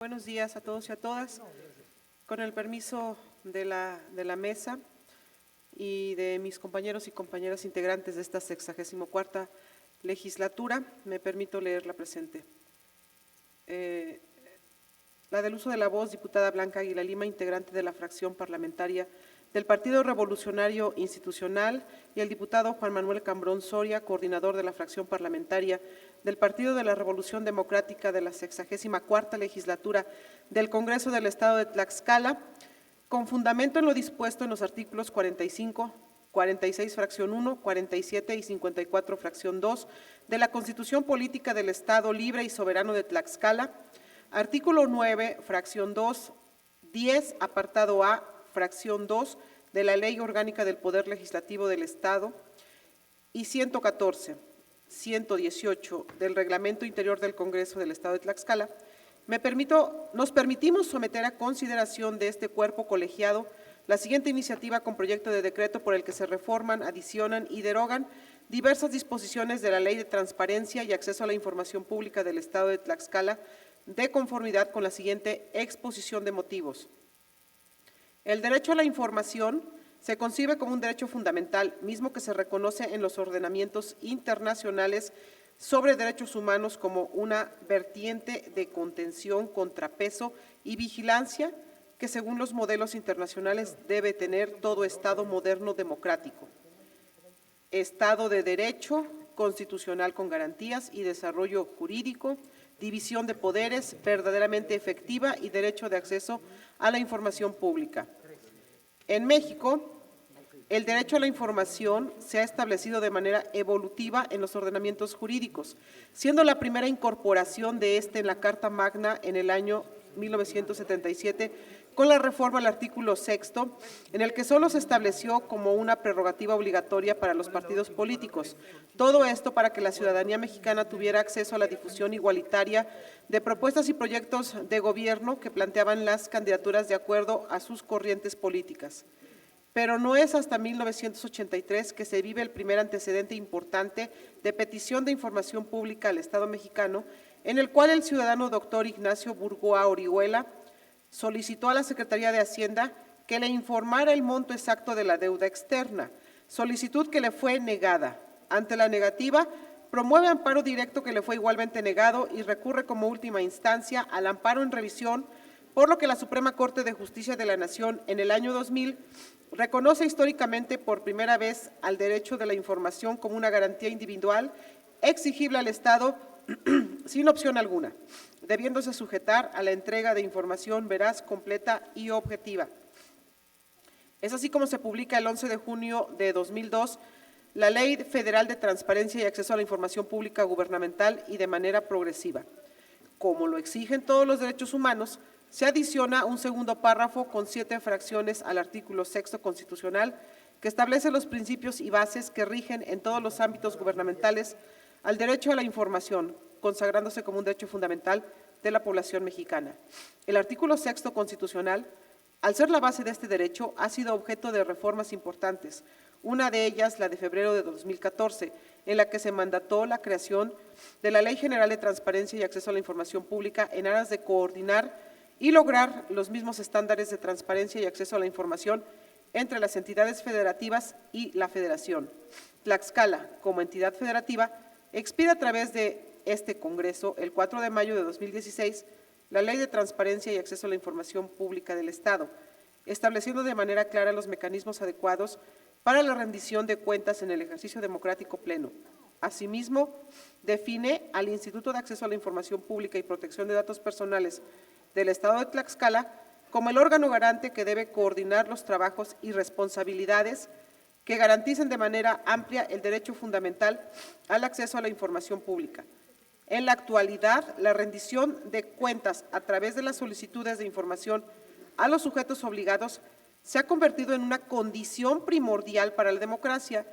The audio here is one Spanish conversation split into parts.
Buenos días a todos y a todas. Con el permiso de la mesa y de mis compañeros y compañeras integrantes de esta 64ª legislatura, me permito leer la presente. La del uso de la voz, diputada Blanca Aguilar Lima, integrante de la fracción parlamentaria del Partido Revolucionario Institucional, y el diputado Juan Manuel Cambrón Soria, coordinador de la fracción parlamentaria del Partido de la Revolución Democrática de la 64ª legislatura del Congreso del Estado de Tlaxcala, con fundamento en lo dispuesto en los artículos 45, 46, fracción 1, 47 y 54, fracción 2, de la Constitución Política del Estado Libre y Soberano de Tlaxcala, artículo 9, fracción 2, 10, apartado A, fracción 2, de la Ley Orgánica del Poder Legislativo del Estado, y 114, 118 del Reglamento Interior del Congreso del Estado de Tlaxcala, nos permitimos someter a consideración de este cuerpo colegiado la siguiente iniciativa con proyecto de decreto por el que se reforman, adicionan y derogan diversas disposiciones de la Ley de Transparencia y Acceso a la Información Pública del Estado de Tlaxcala, de conformidad con la siguiente exposición de motivos. El derecho a la información se concibe como un derecho fundamental, mismo que se reconoce en los ordenamientos internacionales sobre derechos humanos como una vertiente de contención, contrapeso y vigilancia que, según los modelos internacionales, debe tener todo Estado moderno democrático. Estado de Derecho constitucional con garantías y desarrollo jurídico, división de poderes verdaderamente efectiva y derecho de acceso a la información pública. En México, el derecho a la información se ha establecido de manera evolutiva en los ordenamientos jurídicos, siendo la primera incorporación de este en la Carta Magna en el año 1977, con la reforma al artículo 6, en el que solo se estableció como una prerrogativa obligatoria para los partidos políticos. Todo esto para que la ciudadanía mexicana tuviera acceso a la difusión igualitaria de propuestas y proyectos de gobierno que planteaban las candidaturas de acuerdo a sus corrientes políticas. Pero no es hasta 1983 que se vive el primer antecedente importante de petición de información pública al Estado mexicano, en el cual el ciudadano doctor Ignacio Burgoa Orihuela solicitó a la Secretaría de Hacienda que le informara el monto exacto de la deuda externa, solicitud que le fue negada. Ante la negativa, promueve amparo directo que le fue igualmente negado y recurre como última instancia al amparo en revisión, por lo que la Suprema Corte de Justicia de la Nación en el año 2000 reconoce históricamente por primera vez al derecho de la información como una garantía individual exigible al Estado sin opción alguna, debiéndose sujetar a la entrega de información veraz, completa y objetiva. Es así como se publica el 11 de junio de 2002 la Ley Federal de Transparencia y Acceso a la Información Pública Gubernamental y de manera progresiva. Como lo exigen todos los derechos humanos, se adiciona un segundo párrafo con 7 fracciones al artículo 6 constitucional que establece los principios y bases que rigen en todos los ámbitos gubernamentales al derecho a la información, consagrándose como un derecho fundamental de la población mexicana. El artículo 6 constitucional, al ser la base de este derecho, ha sido objeto de reformas importantes, una de ellas la de febrero de 2014, en la que se mandató la creación de la Ley General de Transparencia y Acceso a la Información Pública en aras de coordinar y lograr los mismos estándares de transparencia y acceso a la información entre las entidades federativas y la Federación. Tlaxcala, como entidad federativa, expide a través de este Congreso, el 4 de mayo de 2016, la Ley de Transparencia y Acceso a la Información Pública del Estado, estableciendo de manera clara los mecanismos adecuados para la rendición de cuentas en el ejercicio democrático pleno. Asimismo, define al Instituto de Acceso a la Información Pública y Protección de Datos Personales del Estado de Tlaxcala como el órgano garante que debe coordinar los trabajos y responsabilidades que garanticen de manera amplia el derecho fundamental al acceso a la información pública. En la actualidad, la rendición de cuentas a través de las solicitudes de información a los sujetos obligados se ha convertido en una condición primordial para la democracia,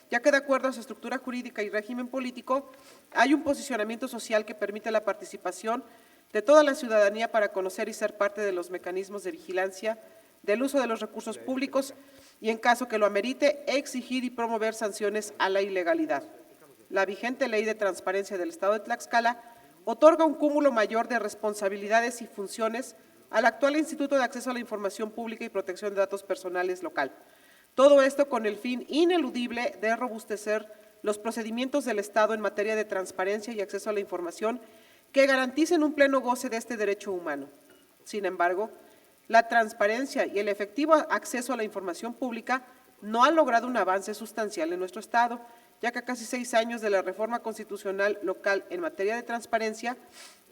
ya que de acuerdo a su estructura jurídica y régimen político, hay un posicionamiento social que permite la participación de toda la ciudadanía para conocer y ser parte de los mecanismos de vigilancia del uso de los recursos públicos y, en caso que lo amerite, exigir y promover sanciones a la ilegalidad. La vigente Ley de Transparencia del Estado de Tlaxcala otorga un cúmulo mayor de responsabilidades y funciones al actual Instituto de Acceso a la Información Pública y Protección de Datos Personales local. Todo esto con el fin ineludible de robustecer los procedimientos del Estado en materia de transparencia y acceso a la información que garanticen un pleno goce de este derecho humano. Sin embargo, la transparencia y el efectivo acceso a la información pública no han logrado un avance sustancial en nuestro Estado, ya que a casi 6 años de la reforma constitucional local en materia de transparencia,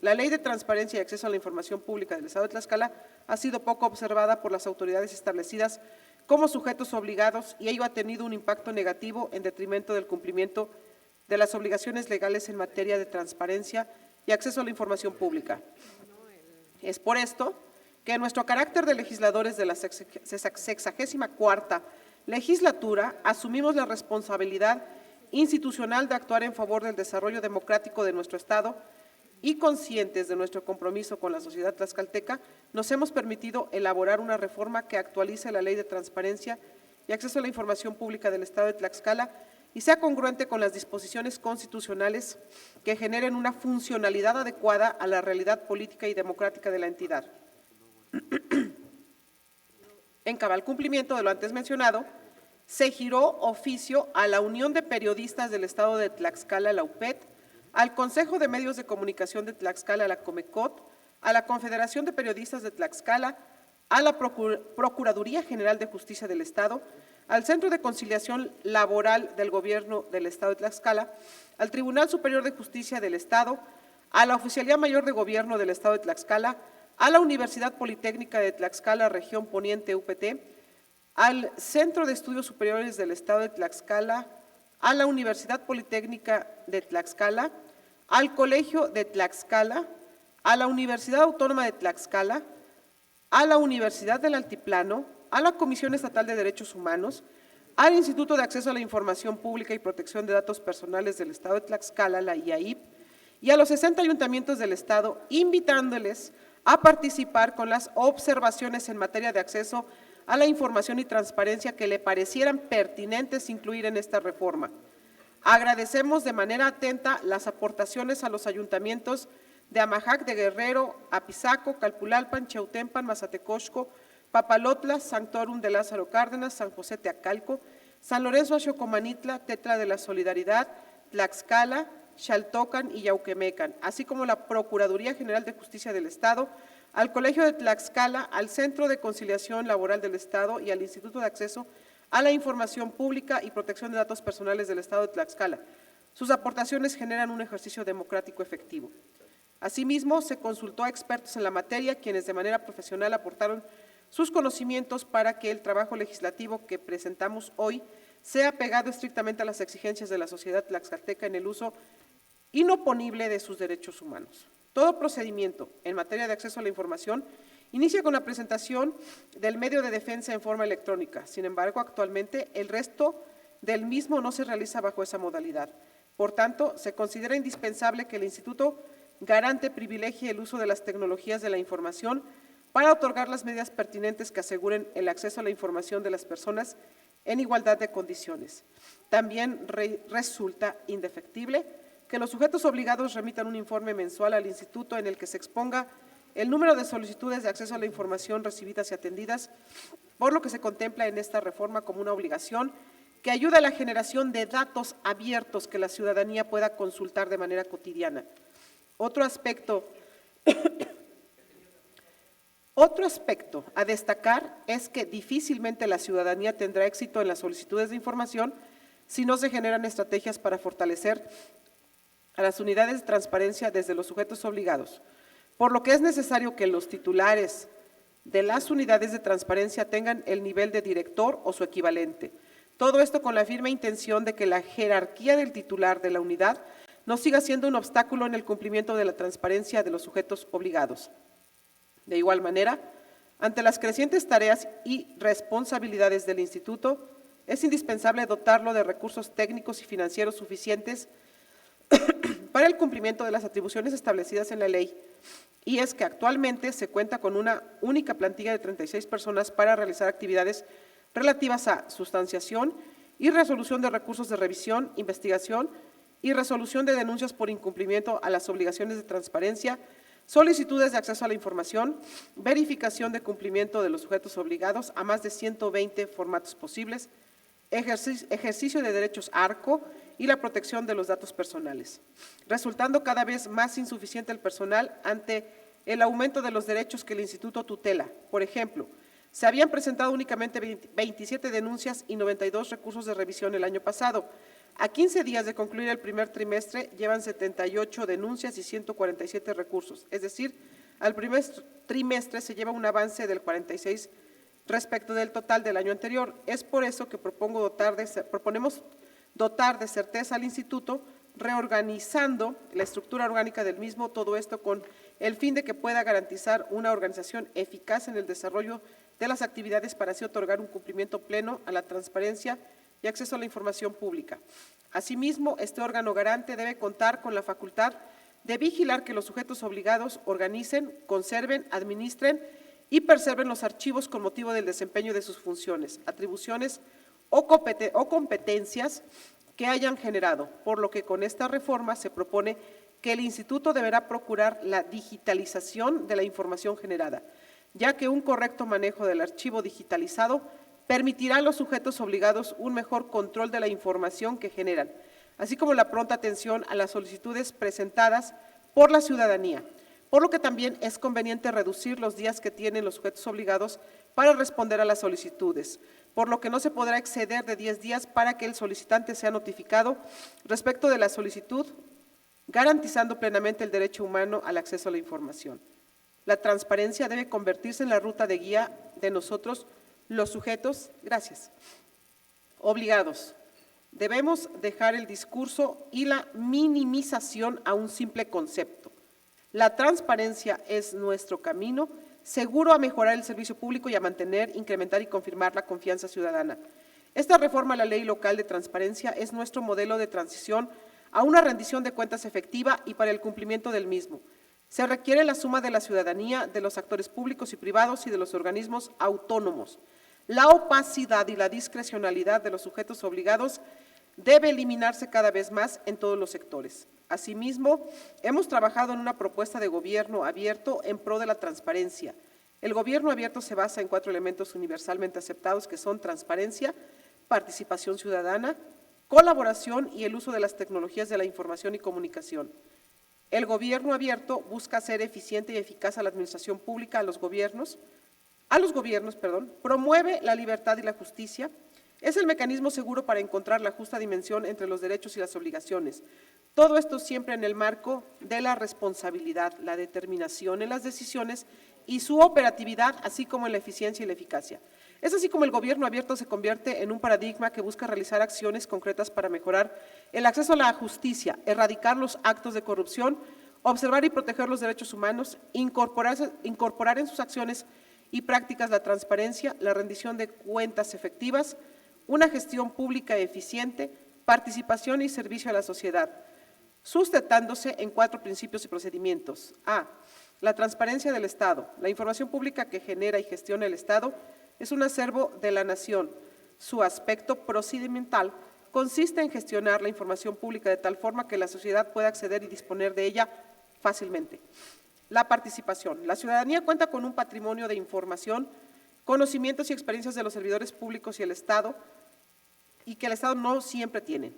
la Ley de Transparencia y Acceso a la Información Pública del Estado de Tlaxcala ha sido poco observada por las autoridades establecidas como sujetos obligados y ello ha tenido un impacto negativo en detrimento del cumplimiento de las obligaciones legales en materia de transparencia y acceso a la información pública. Es por esto que en nuestro carácter de legisladores de la 64ª legislatura asumimos la responsabilidad institucional de actuar en favor del desarrollo democrático de nuestro Estado y conscientes de nuestro compromiso con la sociedad tlaxcalteca, nos hemos permitido elaborar una reforma que actualice la Ley de Transparencia y Acceso a la Información Pública del Estado de Tlaxcala y sea congruente con las disposiciones constitucionales que generen una funcionalidad adecuada a la realidad política y democrática de la entidad. En cabal cumplimiento de lo antes mencionado, se giró oficio a la Unión de Periodistas del Estado de Tlaxcala, la UPET, al Consejo de Medios de Comunicación de Tlaxcala, la Comecot, a la Confederación de Periodistas de Tlaxcala, a la Procuraduría General de Justicia del Estado, al Centro de Conciliación Laboral del Gobierno del Estado de Tlaxcala, al Tribunal Superior de Justicia del Estado, a la Oficialía Mayor de Gobierno del Estado de Tlaxcala, a la Universidad Politécnica de Tlaxcala, Región Poniente, UPT, al Centro de Estudios Superiores del Estado de Tlaxcala, a la Universidad Politécnica de Tlaxcala, al Colegio de Tlaxcala, a la Universidad Autónoma de Tlaxcala, a la Universidad del Altiplano, a la Comisión Estatal de Derechos Humanos, al Instituto de Acceso a la Información Pública y Protección de Datos Personales del Estado de Tlaxcala, la IAIP, y a los 60 ayuntamientos del Estado, invitándoles a participar con las observaciones en materia de acceso a la información y transparencia que le parecieran pertinentes incluir en esta reforma. Agradecemos de manera atenta las aportaciones a los ayuntamientos de Amajac de Guerrero, Apizaco, Calpulalpan, Chautempan, Mazatecosco, Papalotla, Sanctorum de Lázaro Cárdenas, San José Teacalco, San Lorenzo Axocomanitla, Tetla de la Solidaridad, Tlaxcala, Xaltocan y Yauquemecan, así como la Procuraduría General de Justicia del Estado, al Colegio de Tlaxcala, al Centro de Conciliación Laboral del Estado y al Instituto de Acceso a la Información Pública y Protección de Datos Personales del Estado de Tlaxcala. Sus aportaciones generan un ejercicio democrático efectivo. Asimismo, se consultó a expertos en la materia, quienes de manera profesional aportaron sus conocimientos para que el trabajo legislativo que presentamos hoy sea pegado estrictamente a las exigencias de la sociedad tlaxcalteca en el uso inoponible de sus derechos humanos. Todo procedimiento en materia de acceso a la información inicia con la presentación del medio de defensa en forma electrónica. Sin embargo, actualmente el resto del mismo no se realiza bajo esa modalidad. Por tanto, se considera indispensable que el Instituto garante privilegie el uso de las tecnologías de la información para otorgar las medidas pertinentes que aseguren el acceso a la información de las personas en igualdad de condiciones. También resulta indefectible que los sujetos obligados remitan un informe mensual al Instituto en el que se exponga el número de solicitudes de acceso a la información recibidas y atendidas, por lo que se contempla en esta reforma como una obligación que ayuda a la generación de datos abiertos que la ciudadanía pueda consultar de manera cotidiana. Otro aspecto a destacar es que difícilmente la ciudadanía tendrá éxito en las solicitudes de información si no se generan estrategias para fortalecer a las unidades de transparencia desde los sujetos obligados, por lo que es necesario que los titulares de las unidades de transparencia tengan el nivel de director o su equivalente. Todo esto con la firme intención de que la jerarquía del titular de la unidad no siga siendo un obstáculo en el cumplimiento de la transparencia de los sujetos obligados. De igual manera, ante las crecientes tareas y responsabilidades del Instituto, es indispensable dotarlo de recursos técnicos y financieros suficientes para el cumplimiento de las atribuciones establecidas en la ley, y es que actualmente se cuenta con una única plantilla de 36 personas para realizar actividades relativas a sustanciación y resolución de recursos de revisión, investigación y resolución de denuncias por incumplimiento a las obligaciones de transparencia, solicitudes de acceso a la información, verificación de cumplimiento de los sujetos obligados a más de 120 formatos posibles, ejercicio de derechos ARCO y la protección de los datos personales, resultando cada vez más insuficiente el personal ante el aumento de los derechos que el Instituto tutela. Por ejemplo, se habían presentado únicamente 27 denuncias y 92 recursos de revisión el año pasado. A 15 días de concluir el primer trimestre, llevan 78 denuncias y 147 recursos. Es decir, al primer trimestre se lleva un avance del 46% respecto del total del año anterior. Es por eso que proponemos dotar de certeza al Instituto, reorganizando la estructura orgánica del mismo, todo esto con el fin de que pueda garantizar una organización eficaz en el desarrollo de las actividades para así otorgar un cumplimiento pleno a la transparencia y acceso a la información pública. Asimismo, este órgano garante debe contar con la facultad de vigilar que los sujetos obligados organicen, conserven, administren y preserven los archivos con motivo del desempeño de sus funciones, atribuciones o competencias que hayan generado, por lo que con esta reforma se propone que el Instituto deberá procurar la digitalización de la información generada, ya que un correcto manejo del archivo digitalizado permitirá a los sujetos obligados un mejor control de la información que generan, así como la pronta atención a las solicitudes presentadas por la ciudadanía, por lo que también es conveniente reducir los días que tienen los sujetos obligados para responder a las solicitudes, por lo que no se podrá exceder de 10 días para que el solicitante sea notificado respecto de la solicitud, garantizando plenamente el derecho humano al acceso a la información. La transparencia debe convertirse en la ruta de guía de nosotros, los sujetos, obligados. Debemos dejar el discurso y la minimización a un simple concepto. La transparencia es nuestro camino seguro a mejorar el servicio público y a mantener, incrementar y confirmar la confianza ciudadana. Esta reforma a la Ley Local de Transparencia es nuestro modelo de transición a una rendición de cuentas efectiva y para el cumplimiento del mismo. Se requiere la suma de la ciudadanía, de los actores públicos y privados y de los organismos autónomos. La opacidad y la discrecionalidad de los sujetos obligados debe eliminarse cada vez más en todos los sectores. Asimismo, hemos trabajado en una propuesta de gobierno abierto en pro de la transparencia. El gobierno abierto se basa en 4 elementos universalmente aceptados que son transparencia, participación ciudadana, colaboración y el uso de las tecnologías de la información y comunicación. El gobierno abierto busca ser eficiente y eficaz a la administración pública, a los gobiernos, promueve la libertad y la justicia, es el mecanismo seguro para encontrar la justa dimensión entre los derechos y las obligaciones. Todo esto siempre en el marco de la responsabilidad, la determinación en las decisiones y su operatividad, así como en la eficiencia y la eficacia. Es así como el gobierno abierto se convierte en un paradigma que busca realizar acciones concretas para mejorar el acceso a la justicia, erradicar los actos de corrupción, observar y proteger los derechos humanos, incorporar en sus acciones y prácticas la transparencia, la rendición de cuentas efectivas, una gestión pública eficiente, participación y servicio a la sociedad, sustentándose en 4 principios y procedimientos. A. La transparencia del Estado. La información pública que genera y gestiona el Estado es un acervo de la nación. Su aspecto procedimental consiste en gestionar la información pública de tal forma que la sociedad pueda acceder y disponer de ella fácilmente. La participación. La ciudadanía cuenta con un patrimonio de información, conocimientos y experiencias de los servidores públicos y el Estado, y que el Estado no siempre tiene.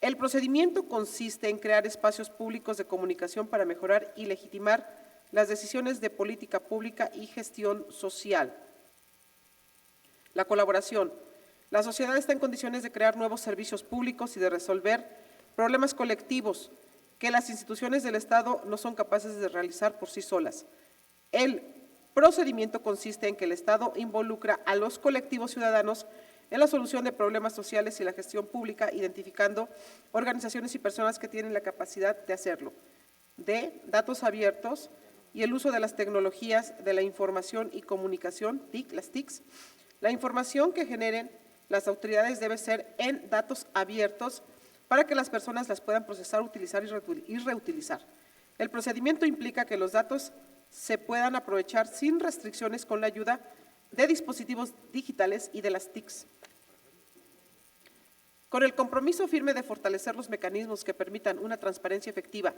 El procedimiento consiste en crear espacios públicos de comunicación para mejorar y legitimar las decisiones de política pública y gestión social. La colaboración. La sociedad está en condiciones de crear nuevos servicios públicos y de resolver problemas colectivos que las instituciones del Estado no son capaces de realizar por sí solas. El procedimiento consiste en que el Estado involucra a los colectivos ciudadanos en la solución de problemas sociales y la gestión pública, identificando organizaciones y personas que tienen la capacidad de hacerlo. D. Datos abiertos y el uso de las tecnologías de la información y comunicación, las TICs. La información que generen las autoridades debe ser en datos abiertos para que las personas las puedan procesar, utilizar y reutilizar. El procedimiento implica que los datos se puedan aprovechar sin restricciones con la ayuda de dispositivos digitales y de las TICs. Con el compromiso firme de fortalecer los mecanismos que permitan una transparencia efectiva,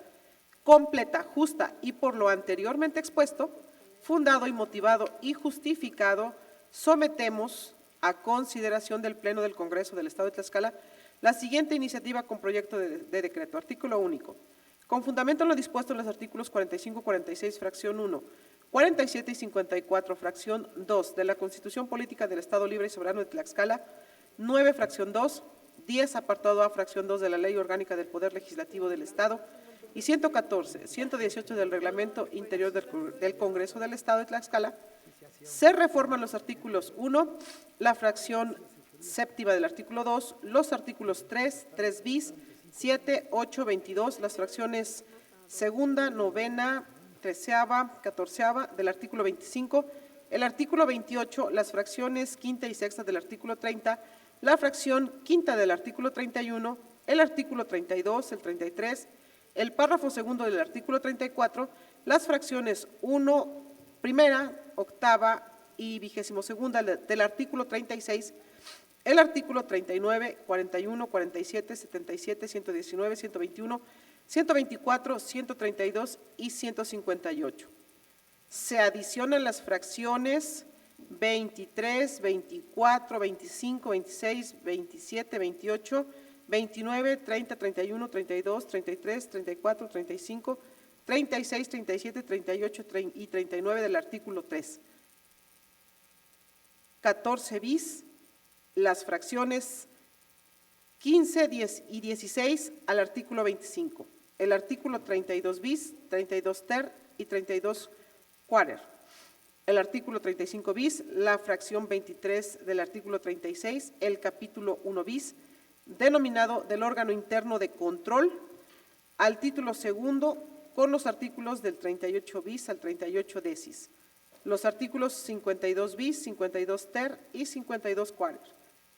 completa, justa y por lo anteriormente expuesto, fundado y motivado y justificado, sometemos a consideración del Pleno del Congreso del Estado de Tlaxcala la siguiente iniciativa con proyecto de decreto. Artículo único. Con fundamento en lo dispuesto en los artículos 45, 46, fracción 1, 47 y 54, fracción 2 de la Constitución Política del Estado Libre y Soberano de Tlaxcala, 9, fracción 2, 10, apartado A, fracción 2 de la Ley Orgánica del Poder Legislativo del Estado y 114, 118 del Reglamento Interior del Congreso del Estado de Tlaxcala, se reforman los artículos 1, la fracción séptima del artículo 2, los artículos 3, 3 bis, 7, 8, 22, las fracciones segunda, novena, treceava, catorceava del artículo 25, el artículo 28, las fracciones quinta y sexta del artículo 30, la fracción quinta del artículo 31, el artículo 32, el 33, el párrafo segundo del artículo 34, las fracciones 1, primera, octava y 22ª del artículo 36, el artículo 39, 41, 47, 77, 119, 121, 124, 132 y 158. Se adicionan las fracciones 23, 24, 25, 26, 27, 28, 29, 30, 31, 32, 33, 34, 35, 36, 37, 38 y 39 del artículo 3. 14 bis, las fracciones 15, 10 y 16 al artículo 25. El artículo 32 bis, 32 ter y 32 quarter. El artículo 35 bis, la fracción 23 del artículo 36, el capítulo 1 bis, denominado del órgano interno de control, al título segundo, con los artículos del 38 bis al 38 decis, los artículos 52 bis, 52 ter y 52 quarter,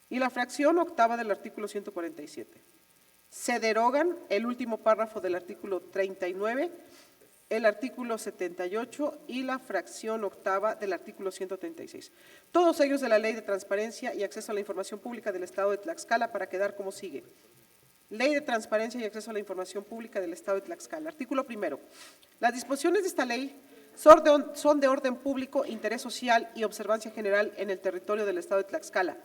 y la fracción octava del artículo 147. Se derogan el último párrafo del artículo 39, el artículo 78 y la fracción octava del artículo 136. Todos ellos de la Ley de Transparencia y Acceso a la Información Pública del Estado de Tlaxcala, para quedar como sigue. Ley de Transparencia y Acceso a la Información Pública del Estado de Tlaxcala. Artículo primero. Las disposiciones de esta ley son de orden público, interés social y observancia general en el territorio del Estado de Tlaxcala.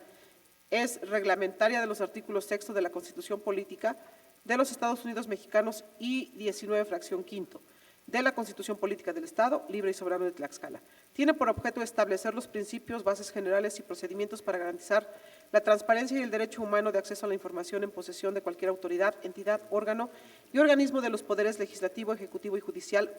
Es reglamentaria de los artículos 6 de la Constitución Política de los Estados Unidos Mexicanos y 19, fracción quinto, de la Constitución Política del Estado Libre y Soberano de Tlaxcala. Tiene por objeto establecer los principios, bases generales y procedimientos para garantizar la transparencia y el derecho humano de acceso a la información en posesión de cualquier autoridad, entidad, órgano y organismo de los poderes legislativo, ejecutivo y judicial,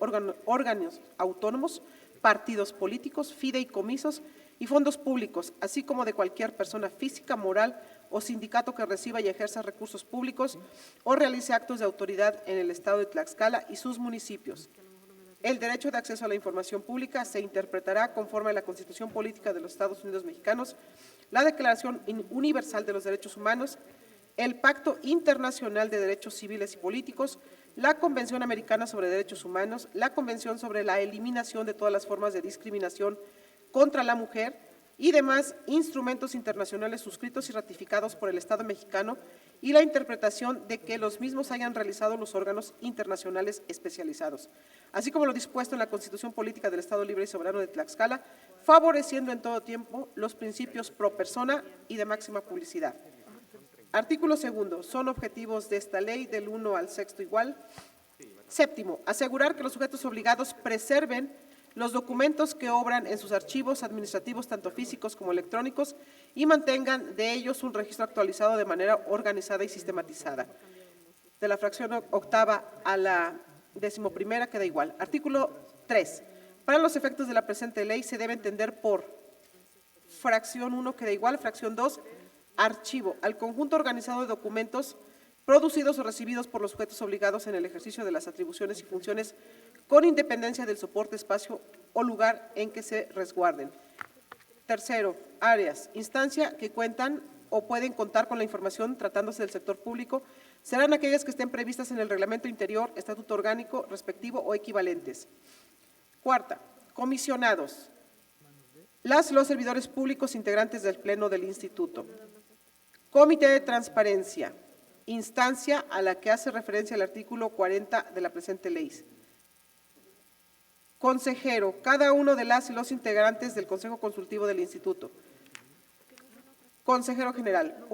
órganos autónomos, partidos políticos, fideicomisos y fondos públicos, así como de cualquier persona física, moral o sindicato que reciba y ejerza recursos públicos o realice actos de autoridad en el Estado de Tlaxcala y sus municipios. El derecho de acceso a la información pública se interpretará conforme a la Constitución Política de los Estados Unidos Mexicanos, la Declaración Universal de los Derechos Humanos, el Pacto Internacional de Derechos Civiles y Políticos, la Convención Americana sobre Derechos Humanos, la Convención sobre la Eliminación de todas las formas de discriminación contra la mujer y demás instrumentos internacionales suscritos y ratificados por el Estado mexicano, y la interpretación de que los mismos hayan realizado los órganos internacionales especializados, así como lo dispuesto en la Constitución Política del Estado Libre y Soberano de Tlaxcala, favoreciendo en todo tiempo los principios pro persona y de máxima publicidad. Artículo segundo. Son objetivos de esta ley del 1 al 6 igual. Séptimo. Asegurar que los sujetos obligados preserven los documentos que obran en sus archivos administrativos, tanto físicos como electrónicos, y mantengan de ellos un registro actualizado de manera organizada y sistematizada. De la fracción octava a la 11ª queda igual. Artículo 3. Para los efectos de la presente ley se debe entender por fracción 1 queda igual, fracción 2, archivo, al conjunto organizado de documentos producidos o recibidos por los sujetos obligados en el ejercicio de las atribuciones y funciones con independencia del soporte, espacio o lugar en que se resguarden. Tercero, áreas, instancia que cuentan o pueden contar con la información tratándose del sector público, serán aquellas que estén previstas en el reglamento interior, estatuto orgánico respectivo o equivalentes. Cuarta, comisionados, los servidores públicos integrantes del Pleno del Instituto. Comité de Transparencia, instancia a la que hace referencia el artículo 40 de la presente ley. Consejero, cada uno de las y los integrantes del Consejo Consultivo del Instituto. Consejero General,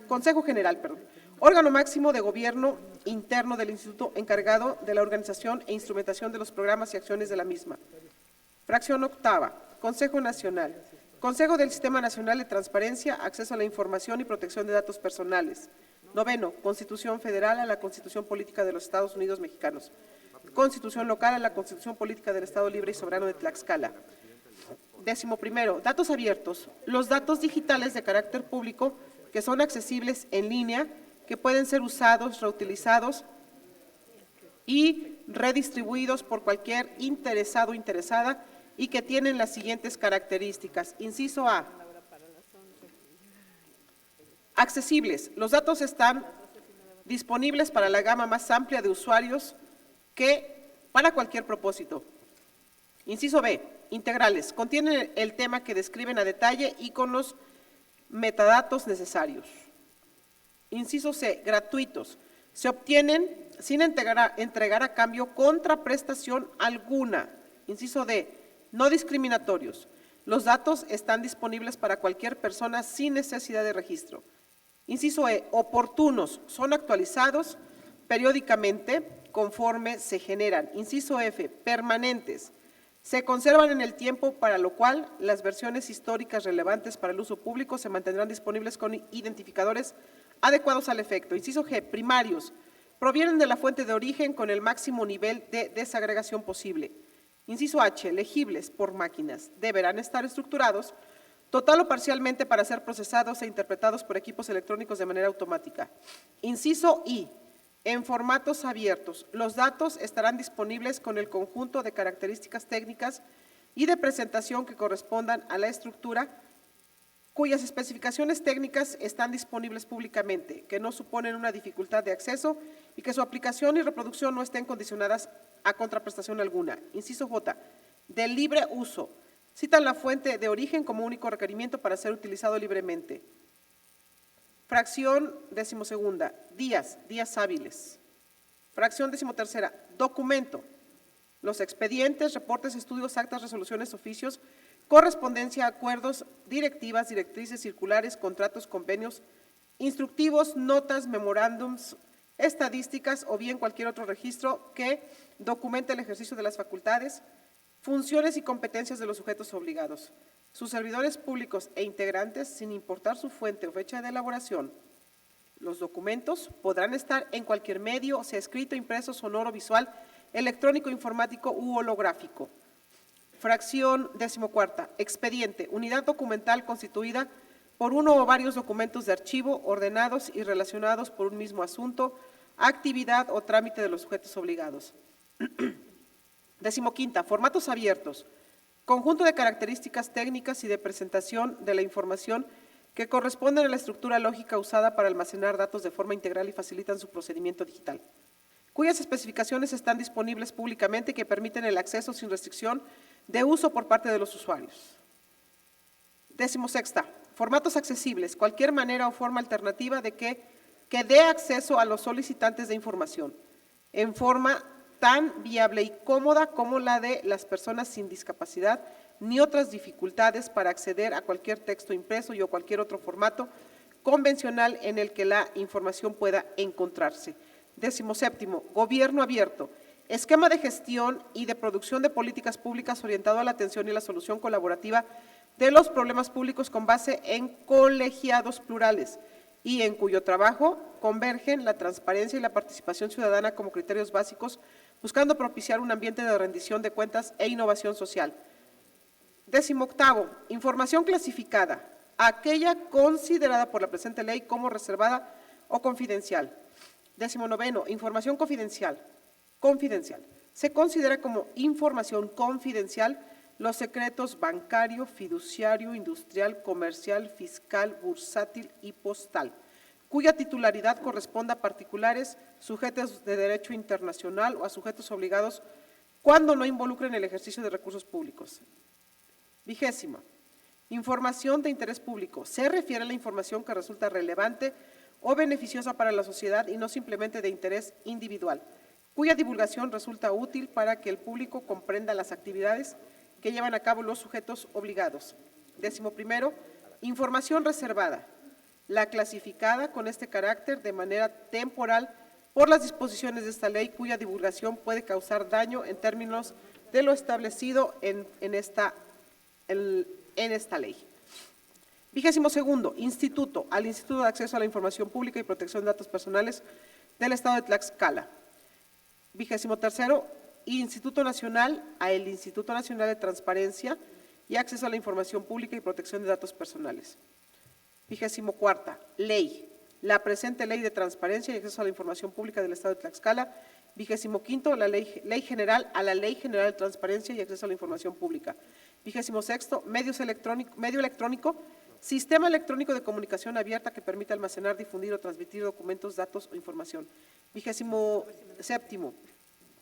Consejo General, órgano máximo de gobierno interno del Instituto encargado de la organización e instrumentación de los programas y acciones de la misma. Fracción octava, Consejo Nacional, Consejo del Sistema Nacional de Transparencia, Acceso a la Información y Protección de Datos Personales. Noveno, Constitución Federal a la Constitución Política de los Estados Unidos Mexicanos. Constitución Local a la Constitución Política del Estado Libre y Soberano de Tlaxcala. 11º, datos abiertos. Los datos digitales de carácter público que son accesibles en línea, que pueden ser usados, reutilizados y redistribuidos por cualquier interesado o interesada y que tienen las siguientes características. Inciso A. Accesibles. Los datos están disponibles para la gama más amplia de usuarios que para cualquier propósito. Inciso B. Integrales. Contienen el tema que describen a detalle y con los metadatos necesarios. Inciso C. Gratuitos. Se obtienen sin entregar a cambio contraprestación alguna. Inciso D. No discriminatorios. Los datos están disponibles para cualquier persona sin necesidad de registro. Inciso E. Oportunos. Son actualizados periódicamente conforme se generan. Inciso F. Permanentes. Se conservan en el tiempo, para lo cual las versiones históricas relevantes para el uso público se mantendrán disponibles con identificadores adecuados al efecto. Inciso G. Primarios. Provienen de la fuente de origen con el máximo nivel de desagregación posible. Inciso H. Legibles por máquinas. Deberán estar estructurados total o parcialmente para ser procesados e interpretados por equipos electrónicos de manera automática. Inciso I. En formatos abiertos. Los datos estarán disponibles con el conjunto de características técnicas y de presentación que correspondan a la estructura, cuyas especificaciones técnicas están disponibles públicamente, que no suponen una dificultad de acceso y que su aplicación y reproducción no estén condicionadas a contraprestación alguna. Inciso J. Del libre uso. Citan la fuente de origen como único requerimiento para ser utilizado libremente. Fracción 12ª. Días hábiles. Fracción 13ª. Documento. Los expedientes, reportes, estudios, actas, resoluciones, oficios, correspondencia, acuerdos, directivas, directrices, circulares, contratos, convenios, instructivos, notas, memorándums, estadísticas o bien cualquier otro registro que documente el ejercicio de las facultades, funciones y competencias de los sujetos obligados. Sus servidores públicos e integrantes, sin importar su fuente o fecha de elaboración. Los documentos podrán estar en cualquier medio, sea escrito, impreso, sonoro, visual, electrónico, informático u holográfico. Fracción 14ª. Expediente. Unidad documental constituida por uno o varios documentos de archivo ordenados y relacionados por un mismo asunto, actividad o trámite de los sujetos obligados. 15ª. Formatos abiertos. Conjunto de características técnicas y de presentación de la información que corresponden a la estructura lógica usada para almacenar datos de forma integral y facilitan su procedimiento digital, cuyas especificaciones están disponibles públicamente y que permiten el acceso sin restricción de uso por parte de los usuarios. 16ª. Formatos accesibles. Cualquier manera o forma alternativa de que dé acceso a los solicitantes de información en forma tan viable y cómoda como la de las personas sin discapacidad ni otras dificultades para acceder a cualquier texto impreso y o cualquier otro formato convencional en el que la información pueda encontrarse. 17º. Gobierno abierto. Esquema de gestión y de producción de políticas públicas orientado a la atención y la solución colaborativa de los problemas públicos con base en colegiados plurales y en cuyo trabajo convergen la transparencia y la participación ciudadana como criterios básicos, buscando propiciar un ambiente de rendición de cuentas e innovación social. 18º. Información clasificada, aquella considerada por la presente ley como reservada o confidencial. 19º. Información confidencial. Se considera como información confidencial los secretos bancario, fiduciario, industrial, comercial, fiscal, bursátil y postal, cuya titularidad corresponda a particulares, sujetos de derecho internacional o a sujetos obligados cuando no involucren el ejercicio de recursos públicos. 20º. Información de interés público. Se refiere a la información que resulta relevante o beneficiosa para la sociedad y no simplemente de interés individual, cuya divulgación resulta útil para que el público comprenda las actividades que llevan a cabo los sujetos obligados. 11. Información reservada. La clasificada con este carácter de manera temporal por las disposiciones de esta ley, cuya divulgación puede causar daño en términos de lo establecido en esta ley. 22. Instituto. Al Instituto de Acceso a la Información Pública y Protección de Datos Personales del Estado de Tlaxcala. 23. Instituto Nacional. Al Instituto Nacional de Transparencia y Acceso a la Información Pública y Protección de Datos Personales. 24. Ley. La presente Ley de Transparencia y Acceso a la Información Pública del Estado de Tlaxcala. 25. La Ley General a la Ley General de Transparencia y Acceso a la Información Pública. 26. Medio electrónico. Sistema electrónico de comunicación abierta que permite almacenar, difundir o transmitir documentos, datos o información. 27.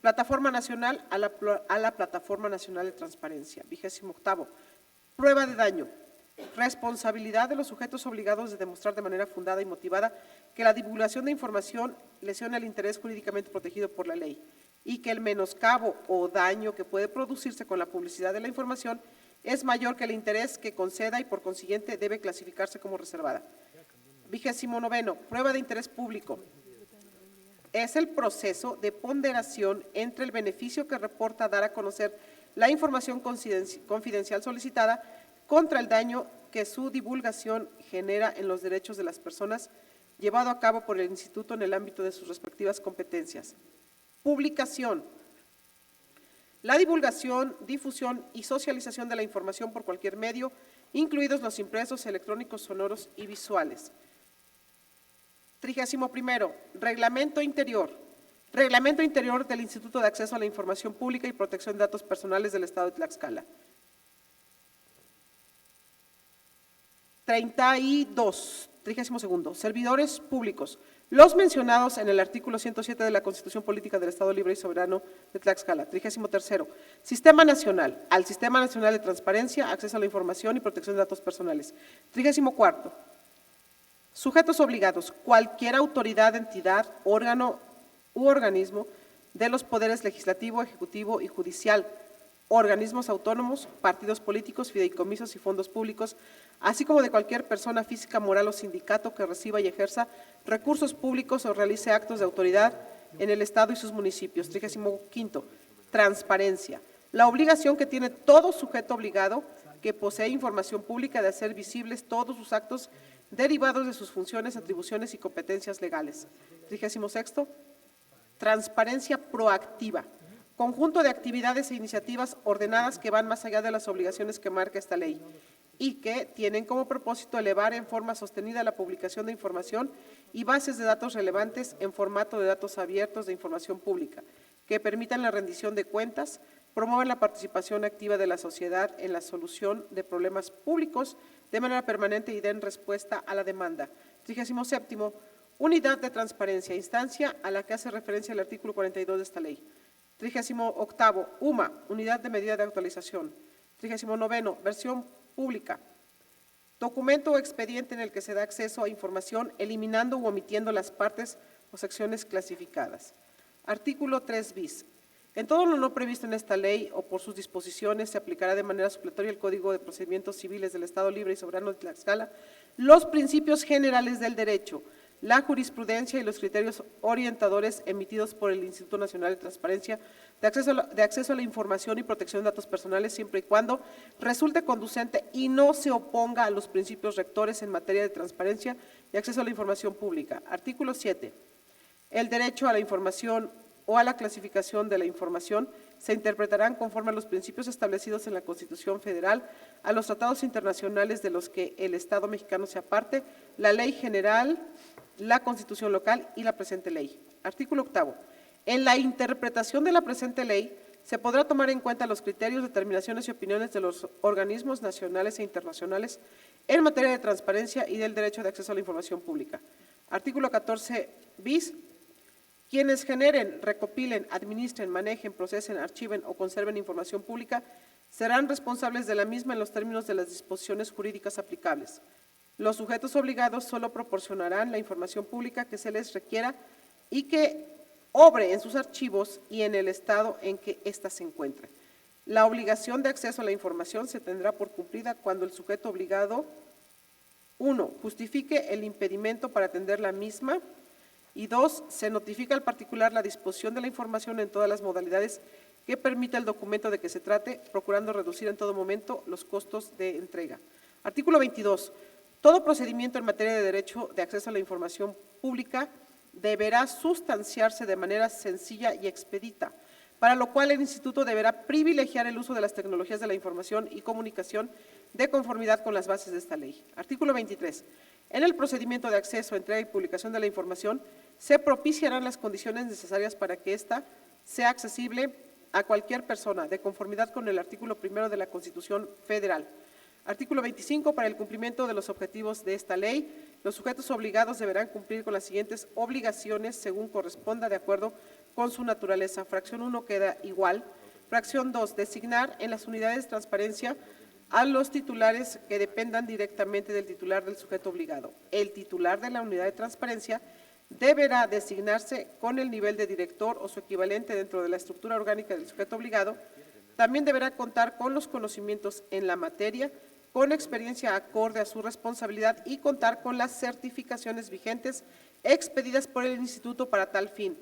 Plataforma Nacional a la Plataforma Nacional de Transparencia. 28. Prueba de daño. Responsabilidad de los sujetos obligados de demostrar de manera fundada y motivada que la divulgación de información lesiona el interés jurídicamente protegido por la ley y que el menoscabo o daño que puede producirse con la publicidad de la información es mayor que el interés que conceda y por consiguiente debe clasificarse como reservada. 29. Prueba de interés público. Es el proceso de ponderación entre el beneficio que reporta dar a conocer la información confidencial solicitada contra el daño que su divulgación genera en los derechos de las personas, llevado a cabo por el Instituto en el ámbito de sus respectivas competencias. Publicación. La divulgación, difusión y socialización de la información por cualquier medio, incluidos los impresos, electrónicos, sonoros y visuales. 31. Reglamento interior. Reglamento interior del Instituto de Acceso a la Información Pública y Protección de Datos Personales del Estado de Tlaxcala. 32. Servidores públicos. Los mencionados en el artículo 107 de la Constitución Política del Estado Libre y Soberano de Tlaxcala. 33. Sistema Nacional. Al Sistema Nacional de Transparencia, Acceso a la Información y Protección de Datos Personales. 34. Sujetos obligados. Cualquier autoridad, entidad, órgano u organismo de los poderes legislativo, ejecutivo y judicial, organismos autónomos, partidos políticos, fideicomisos y fondos públicos, así como de cualquier persona física, moral o sindicato que reciba y ejerza recursos públicos o realice actos de autoridad en el Estado y sus municipios. 35. Transparencia. La obligación que tiene todo sujeto obligado que posee información pública de hacer visibles todos sus actos derivados de sus funciones, atribuciones y competencias legales. 36. Transparencia proactiva. Conjunto de actividades e iniciativas ordenadas que van más allá de las obligaciones que marca esta ley y que tienen como propósito elevar en forma sostenida la publicación de información y bases de datos relevantes en formato de datos abiertos de información pública, que permitan la rendición de cuentas, promuevan la participación activa de la sociedad en la solución de problemas públicos de manera permanente y den respuesta a la demanda. 37. Unidad de transparencia, instancia a la que hace referencia el artículo 42 de esta ley. 38. UMA, Unidad de Medida de Actualización. 39. Versión pública. Documento o expediente en el que se da acceso a información eliminando u omitiendo las partes o secciones clasificadas. Artículo 3 bis. En todo lo no previsto en esta ley o por sus disposiciones se aplicará de manera supletoria el Código de Procedimientos Civiles del Estado Libre y Soberano de Tlaxcala, los principios generales del derecho, la jurisprudencia y los criterios orientadores emitidos por el Instituto Nacional de Transparencia de acceso a la información y protección de datos personales, siempre y cuando resulte conducente y no se oponga a los principios rectores en materia de transparencia y acceso a la información pública. Artículo 7. El derecho a la información o a la clasificación de la información se interpretarán conforme a los principios establecidos en la Constitución Federal, a los tratados internacionales de los que el Estado mexicano sea parte, la Ley General, la Constitución local y la presente ley. Artículo 8. En la interpretación de la presente ley se podrá tomar en cuenta los criterios, determinaciones y opiniones de los organismos nacionales e internacionales en materia de transparencia y del derecho de acceso a la información pública. Artículo 14 bis. Quienes generen, recopilen, administren, manejen, procesen, archiven o conserven información pública serán responsables de la misma en los términos de las disposiciones jurídicas aplicables. Los sujetos obligados solo proporcionarán la información pública que se les requiera y que obre en sus archivos y en el estado en que ésta se encuentre. La obligación de acceso a la información se tendrá por cumplida cuando el sujeto obligado, 1, justifique el impedimento para atender la misma, y 2, se notifica al particular la disposición de la información en todas las modalidades que permita el documento de que se trate, procurando reducir en todo momento los costos de entrega. Artículo 22. Todo procedimiento en materia de derecho de acceso a la información pública deberá sustanciarse de manera sencilla y expedita, para lo cual el Instituto deberá privilegiar el uso de las tecnologías de la información y comunicación de conformidad con las bases de esta ley. Artículo 23. En el procedimiento de acceso, entrega y publicación de la información, se propiciarán las condiciones necesarias para que ésta sea accesible a cualquier persona, de conformidad con el artículo 1 de la Constitución Federal. Artículo 25. Para el cumplimiento de los objetivos de esta ley, los sujetos obligados deberán cumplir con las siguientes obligaciones según corresponda de acuerdo con su naturaleza. Fracción 1 queda igual. Fracción 2. Designar en las unidades de transparencia a los titulares que dependan directamente del titular del sujeto obligado. El titular de la unidad de transparencia deberá designarse con el nivel de director o su equivalente dentro de la estructura orgánica del sujeto obligado. También deberá contar con los conocimientos en la materia, con experiencia acorde a su responsabilidad y contar con las certificaciones vigentes expedidas por el Instituto para tal fin.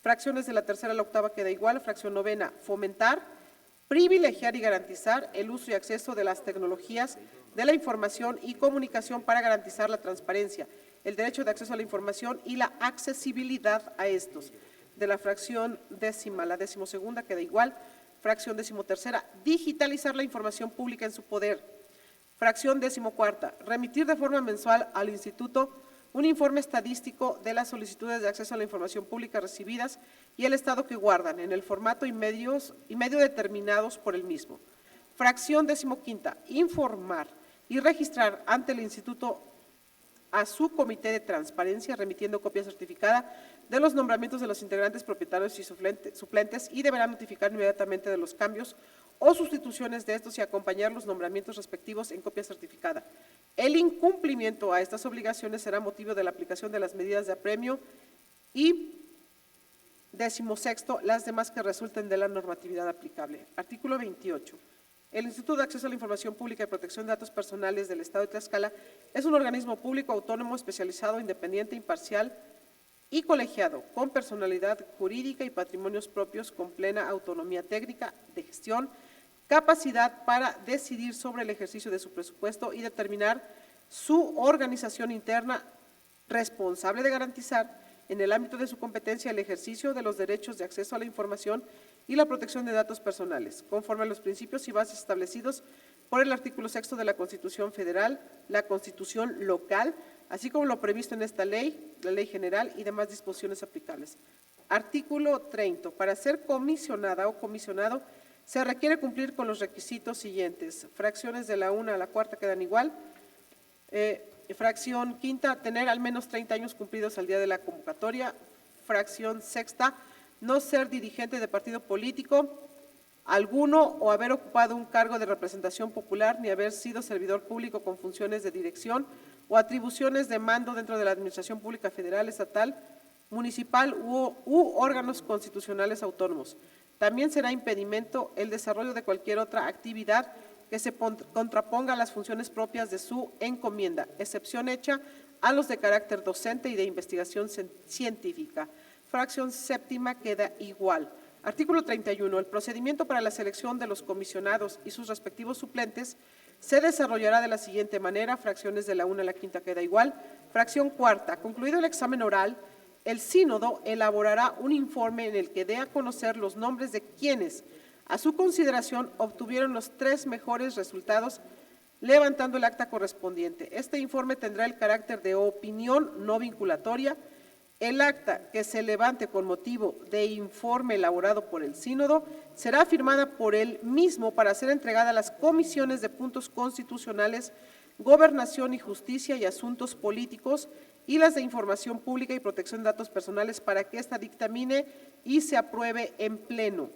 Fracciones de la tercera a la octava queda igual. Fracción novena, fomentar, privilegiar y garantizar el uso y acceso de las tecnologías de la información y comunicación para garantizar la transparencia, el derecho de acceso a la información y la accesibilidad a estos. De la fracción décima a la decimosegunda queda igual. Fracción decimotercera, digitalizar la información pública en su poder. Fracción decimocuarta, remitir de forma mensual al Instituto un informe estadístico de las solicitudes de acceso a la información pública recibidas y el estado que guardan en el formato y medio determinados por el mismo. Fracción decimoquinta, informar y registrar ante el Instituto a su comité de transparencia, remitiendo copia certificada de los nombramientos de los integrantes, propietarios y suplentes, y deberá notificar inmediatamente de los cambios o sustituciones de estos y acompañar los nombramientos respectivos en copia certificada. El incumplimiento a estas obligaciones será motivo de la aplicación de las medidas de apremio y decimosexto, las demás que resulten de la normatividad aplicable. Artículo 28. El Instituto de Acceso a la Información Pública y Protección de Datos Personales del Estado de Tlaxcala es un organismo público autónomo, especializado, independiente, imparcial y colegiado, con personalidad jurídica y patrimonios propios, con plena autonomía técnica de gestión, capacidad para decidir sobre el ejercicio de su presupuesto y determinar su organización interna, responsable de garantizar en el ámbito de su competencia el ejercicio de los derechos de acceso a la información y la protección de datos personales, conforme a los principios y bases establecidos por el artículo 6 de la Constitución Federal, la Constitución local, así como lo previsto en esta ley, la Ley General y demás disposiciones aplicables. Artículo 30. Para ser comisionada o comisionado, se requiere cumplir con los requisitos siguientes. Fracciones de la 1 a la 4 quedan igual. Fracción quinta, tener al menos 30 años cumplidos al día de la convocatoria. Fracción sexta, no ser dirigente de partido político alguno o haber ocupado un cargo de representación popular ni haber sido servidor público con funciones de dirección o atribuciones de mando dentro de la Administración Pública Federal, Estatal, Municipal u órganos constitucionales autónomos. También será impedimento el desarrollo de cualquier otra actividad que se contraponga a las funciones propias de su encomienda, excepción hecha a los de carácter docente y de investigación científica. Fracción séptima queda igual. Artículo 31. El procedimiento para la selección de los comisionados y sus respectivos suplentes se desarrollará de la siguiente manera. Fracciones de la 1 a la 5 queda igual. Fracción cuarta. Concluido el examen oral, el sínodo elaborará un informe en el que dé a conocer los nombres de quienes, a su consideración, obtuvieron los 3 mejores resultados, levantando el acta correspondiente. Este informe tendrá el carácter de opinión no vinculatoria. El acta que se levante con motivo de informe elaborado por el sínodo será firmada por él mismo para ser entregada a las comisiones de puntos constitucionales, gobernación y justicia y asuntos políticos y las de información pública y protección de datos personales para que ésta dictamine y se apruebe en pleno.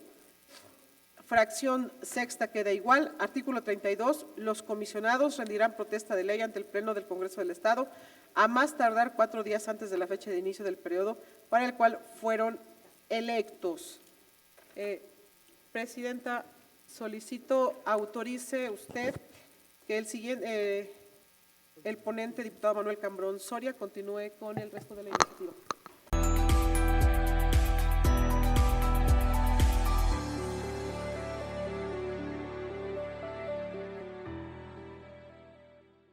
Fracción sexta queda igual. Artículo 32. Los comisionados rendirán protesta de ley ante el Pleno del Congreso del Estado a más tardar 4 días antes de la fecha de inicio del periodo para el cual fueron electos. Presidenta, solicito autorice usted que el ponente, diputado Manuel Cambrón Soria, continúe con el resto de la iniciativa.